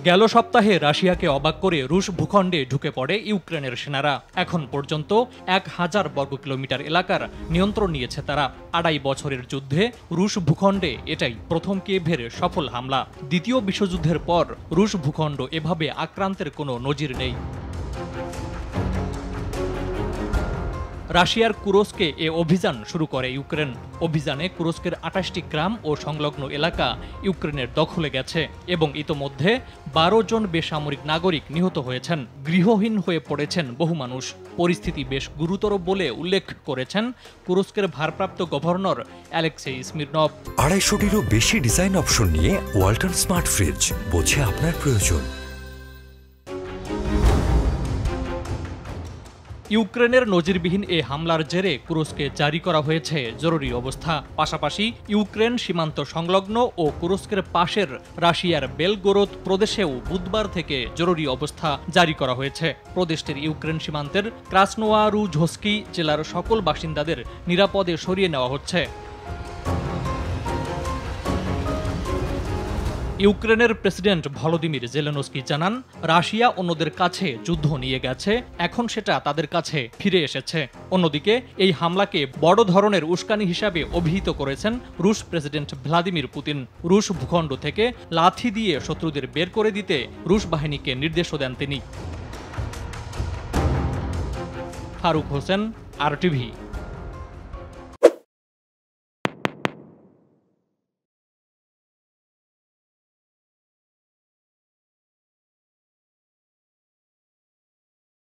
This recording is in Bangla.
গেল সপ্তাহে রাশিয়াকে অবাক করে রুশ ভূখণ্ডে ঢুকে পড়ে ইউক্রেনের সেনারা। এখন পর্যন্ত 1000 বর্গ কিলোমিটার এলাকার নিয়ন্ত্রণ নিয়েছে তারা। 2.5 বছরের যুদ্ধে রুশ ভূখণ্ডে এটাই প্রথম কিয়েভের সফল হামলা। দ্বিতীয় বিশ্বযুদ্ধের পর রুশ ভূখণ্ড এভাবে আক্রান্তের কোনো নজির নেই। রাশিয়ার কুরস্কে এ অভিযান শুরু করে ইউক্রেন। অভিযানে কুরস্কের 28টি গ্রাম ও সংলগ্ন এলাকা ইউক্রেনের দখলে গেছে এবং ইতোমধ্যে 12 জন বেসামরিক নাগরিক নিহত হয়েছেন। গৃহহীন হয়ে পড়েছেন বহু মানুষ। পরিস্থিতি বেশ গুরুতর বলে উল্লেখ করেছেন কুরস্কের ভারপ্রাপ্ত গভর্নর অ্যালেক্সেই স্মিরনভ। 250টিরও বেশি ডিজাইন অপশন নিয়ে ওয়ালটন স্মার্ট ফ্রিজ, বোঝে আপনার প্রয়োজন। ইউক্রেনের নজিরবিহীন এ হামলার জেরে কুরস্কে জারি করা হয়েছে জরুরি অবস্থা। পাশাপাশি ইউক্রেন সীমান্ত সংলগ্ন ও কুরস্কের পাশের রাশিয়ার বেলগোরদ প্রদেশেও বুধবার থেকে জরুরি অবস্থা জারি করা হয়েছে। প্রদেশটির ইউক্রেন সীমান্তের ক্রাসনোয়ারুঝস্কি জেলার সকল বাসিন্দাদের নিরাপদে সরিয়ে নেওয়া হচ্ছে। ইউক্রেনের প্রেসিডেন্ট ভলোদিমির জেলেনস্কি জানান, রাশিয়া অন্যদের কাছে যুদ্ধ নিয়ে গেছে, এখন সেটা তাদের কাছে ফিরে এসেছে। অন্যদিকে এই হামলাকে বড় ধরনের উস্কানি হিসাবে অভিহিত করেছেন রুশ প্রেসিডেন্ট ভ্লাদিমির পুতিন। রুশ ভূখণ্ড থেকে লাথি দিয়ে শত্রুদের বের করে দিতে রুশ বাহিনীকে নির্দেশও দেন তিনি। ফারুক হোসেন, RTV।